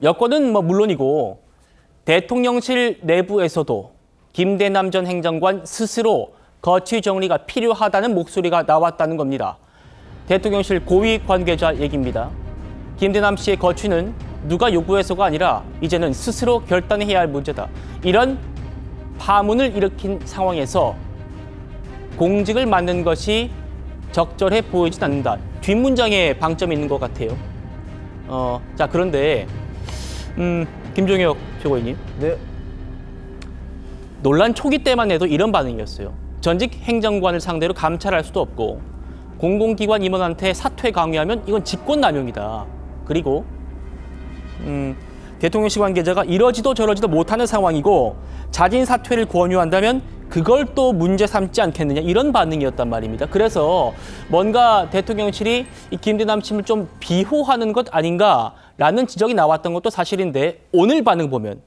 여권은 물론이고 대통령실 내부에서도 김대남 전 행정관 스스로 거취 정리가 필요하다는 목소리가 나왔다는 겁니다. 대통령실 고위 관계자 얘기입니다. 김대남 씨의 거취는 누가 요구해서가 아니라 이제는 스스로 결단해야 할 문제다. 이런 파문을 일으킨 상황에서 공직을 맡는 것이 적절해 보이진 않는다. 뒷문장에 방점이 있는 것 같아요. 자, 그런데 김종혁 최고위원님. 네. 논란 초기 때만 해도 이런 반응이었어요. 전직 행정관을 상대로 감찰할 수도 없고 공공기관 임원한테 사퇴 강요하면 이건 직권남용이다. 그리고 대통령실 관계자가 이러지도 저러지도 못하는 상황이고 자진 사퇴를 권유한다면 그걸 또 문제 삼지 않겠느냐, 이런 반응이었단 말입니다. 그래서 뭔가 대통령실이 이 김대남 씨를 좀 비호하는 것 아닌가라는 지적이 나왔던 것도 사실인데, 오늘 반응 보면,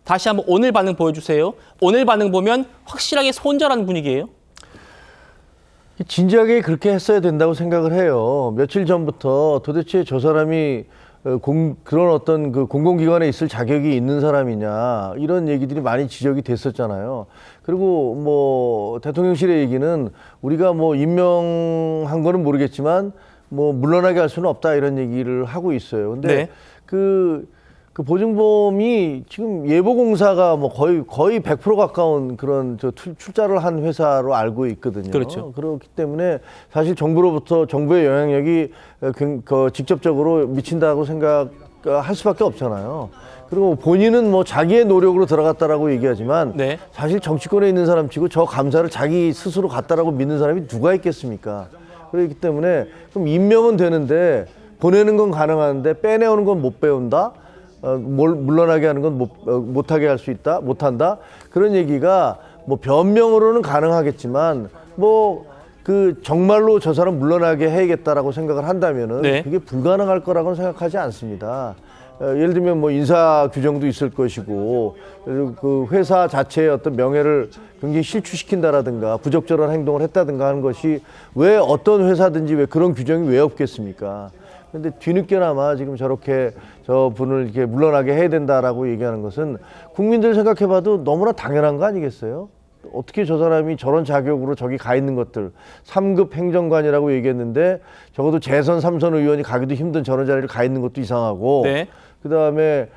다시 한번 오늘 반응 보여주세요. 오늘 반응 보면 확실하게 손절하는 분위기예요. 진지하게 그렇게 했어야 된다고 생각을 해요. 며칠 전부터 도대체 저 사람이 그런 어떤 그 공공기관에 있을 자격이 있는 사람이냐, 이런 얘기들이 많이 지적이 됐었잖아요. 그리고 뭐 대통령실의 얘기는 우리가 뭐 임명한 거는 모르겠지만 뭐 물러나게 할 수는 없다, 이런 얘기를 하고 있어요. 근데 네. 그 보증보험이 지금 예보공사가 뭐 거의 100% 가까운 그런 출자를 한 회사로 알고 있거든요. 그렇죠. 그렇기 때문에 사실 정부로부터 정부의 영향력이 직접적으로 미친다고 생각할 수밖에 없잖아요. 그리고 본인은 뭐 자기의 노력으로 들어갔다라고 얘기하지만 네. 사실 정치권에 있는 사람치고 저 감사를 자기 스스로 갔다라고 믿는 사람이 누가 있겠습니까? 그렇기 때문에 그럼 임명은 되는데 보내는 건 가능한데 빼내오는 건 못 배운다? 물러나게 하는 건 못하게 할 수 있다, 못한다, 그런 얘기가 뭐 변명으로는 가능하겠지만 뭐 정말로 저 사람 물러나게 해야겠다라고 생각을 한다면은 네. 그게 불가능할 거라고는 생각하지 않습니다. 예를 들면 뭐 인사 규정도 있을 것이고, 그 회사 자체의 어떤 명예를 굉장히 실추시킨다라든가 부적절한 행동을 했다든가 하는 것이 왜 어떤 회사든지 왜 그런 규정이 왜 없겠습니까? 근데 뒤늦게나마 지금 저렇게 저 분을 이렇게 물러나게 해야 된다라고 얘기하는 것은 국민들 생각해봐도 너무나 당연한 거 아니겠어요? 어떻게 저 사람이 저런 자격으로 저기 가 있는 것들, 3급 행정관이라고 얘기했는데 적어도 재선 3선 의원이 가기도 힘든 저런 자리를 가 있는 것도 이상하고, 네. 그다음에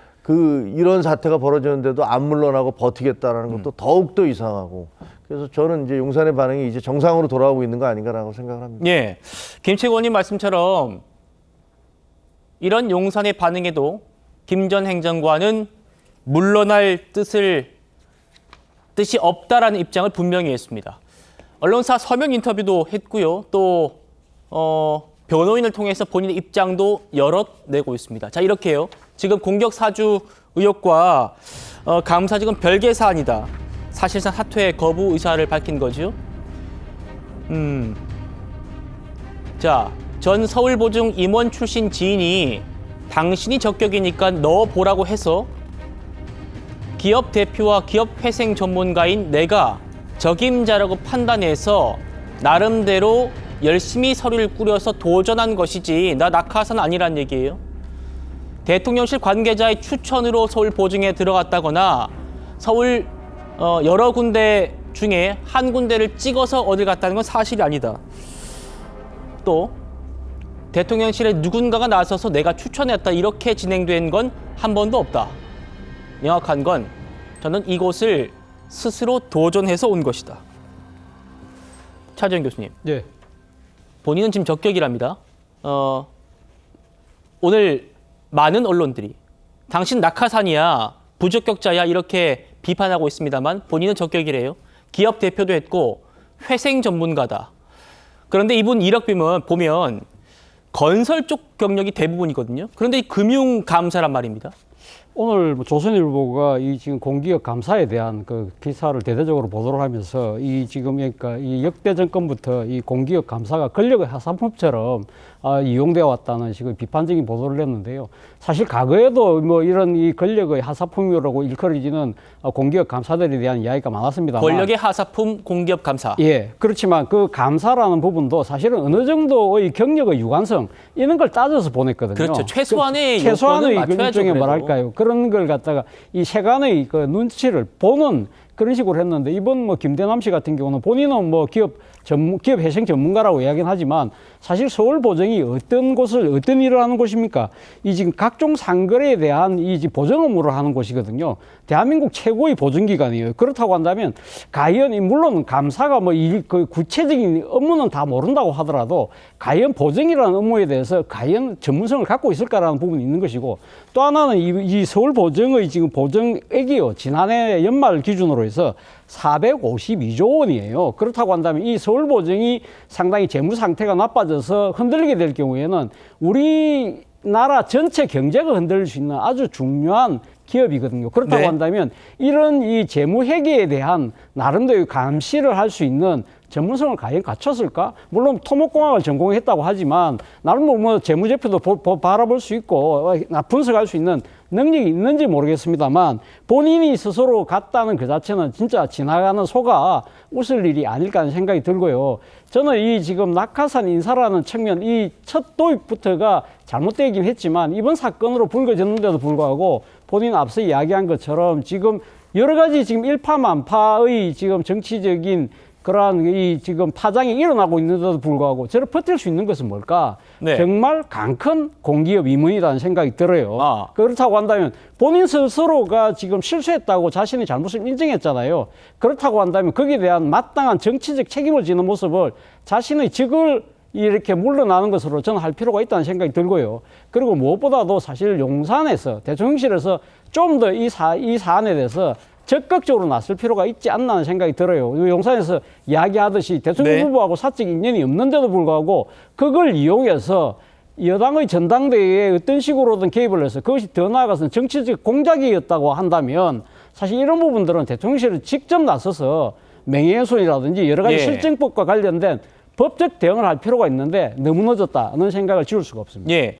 이런 사태가 벌어졌는데도 안 물러나고 버티겠다라는 것도 더욱더 이상하고, 그래서 저는 이제 용산의 반응이 이제 정상으로 돌아오고 있는 거 아닌가라고 생각을 합니다. 예, 김 최고위원님 말씀처럼 이런 용산의 반응에도 김 전 행정관은 물러날 뜻이 없다라는 입장을 분명히 했습니다. 언론사 서면 인터뷰도 했고요. 또 변호인을 통해서 본인의 입장도 열어내고 있습니다. 자, 이렇게요. 지금 공격 사주 의혹과 감사직은 별개 사안이다. 사실상 사퇴 거부 의사를 밝힌 거죠. 자, 전 서울보증 임원 출신 지인이 당신이 적격이니까 넣어보라고 해서 기업 대표와 기업 회생 전문가인 내가 적임자라고 판단해서 나름대로 열심히 서류를 꾸려서 도전한 것이지 나 낙하산 아니란 얘기예요. 대통령실 관계자의 추천으로 서울보증에 들어갔다거나 서울 여러 군데 중에 한 군데를 찍어서 어딜 갔다는 건 사실이 아니다. 또 대통령실에 누군가가 나서서 내가 추천했다, 이렇게 진행된 건 한 번도 없다. 명확한 건 저는 이곳을 스스로 도전해서 온 것이다. 차재현 교수님. 네. 본인은 지금 적격이랍니다. 오늘 많은 언론들이 당신 낙하산이야, 부적격자야, 이렇게 비판하고 있습니다만 본인은 적격이래요. 기업 대표도 했고 회생 전문가다. 그런데 이분 이력비면 보면 건설 쪽 경력이 대부분이거든요. 그런데 금융감사란 말입니다. 오늘 뭐 조선일보가 이 지금 공기업 감사에 대한 그 기사를 대대적으로 보도를 하면서 이 지금 그러니까 이 역대 정권부터 이 공기업 감사가 권력의 하사품처럼 이용되어 왔다는 식의 비판적인 보도를 했는데요. 사실 과거에도 뭐 이런 이 권력의 하사품이라고 일컬어지는 공기업 감사들에 대한 이야기가 많았습니다만 권력의 하사품 공기업 감사. 예, 그렇지만 그 감사라는 부분도 사실은 어느 정도의 경력의 유관성 이런 걸 따져서 보냈거든요. 그렇죠. 최소한의 최소한의 요건은 그 맞춰야죠, 일종의 그래도. 뭐랄까요. 그런 걸 갖다가 이 세간의 그 눈치를 보는 그런 식으로 했는데 이번 뭐 김대남 씨 같은 경우는 본인은 뭐 기업 회생 전문가라고 이야기는 하지만 사실 서울보정이 어떤 곳을 어떤 일을 하는 곳입니까? 이 지금 각종 상거래에 대한 이 보정 업무를 하는 곳이거든요. 대한민국 최고의 보정기관이에요. 그렇다고 한다면 과연 물론 감사가 뭐 그 구체적인 업무는 다 모른다고 하더라도 과연 보정이라는 업무에 대해서 과연 전문성을 갖고 있을까라는 부분이 있는 것이고 또 하나는 이 서울보정의 지금 보정액이요. 지난해 연말 기준으로 해서 452조 원이에요. 그렇다고 한다면 이 서울보정이 상당히 재무 상태가 나빠져서 흔들리게 될 경우에는 우리나라 전체 경제가 흔들릴 수 있는 아주 중요한 기업이거든요. 그렇다고 네. 한다면 이런 이 재무 회계에 대한 나름대로 감시를 할 수 있는 전문성을 과연 갖췄을까? 물론 토목공학을 전공했다고 하지만 나름 뭐 재무제표도 바라볼 수 있고 분석할 수 있는 능력이 있는지 모르겠습니다만 본인이 스스로 갔다는 그 자체는 진짜 지나가는 소가 웃을 일이 아닐까 하는 생각이 들고요. 저는 이 지금 낙하산 인사라는 측면 이 첫 도입부터가 잘못되긴 했지만 이번 사건으로 불거졌는데도 불구하고 본인 앞서 이야기한 것처럼 지금 여러 가지 지금 일파만파의 지금 정치적인 그러한 이 지금 파장이 일어나고 있는데도 불구하고 저를 버틸 수 있는 것은 뭘까? 네. 정말 강큰 공기업 임원이라는 생각이 들어요. 그렇다고 한다면 본인 스스로가 지금 실수했다고 자신의 잘못을 인정했잖아요. 그렇다고 한다면 거기에 대한 마땅한 정치적 책임을 지는 모습을 자신의 직을 이렇게 물러나는 것으로 저는 할 필요가 있다는 생각이 들고요. 그리고 무엇보다도 사실 용산에서 대통령실에서 좀 더 이 사안에 대해서 적극적으로 나설 필요가 있지 않나 하는 생각이 들어요. 용산에서 이야기하듯이 대통령 네. 후보하고 사적 인연이 없는데도 불구하고 그걸 이용해서 여당의 전당대회에 어떤 식으로든 개입을 해서 그것이 더 나아가서는 정치적 공작이었다고 한다면 사실 이런 부분들은 대통령실을 직접 나서서 명예훼손이라든지 여러 가지 예. 실정법과 관련된 법적 대응을 할 필요가 있는데 너무 늦었다는 생각을 지울 수가 없습니다. 예.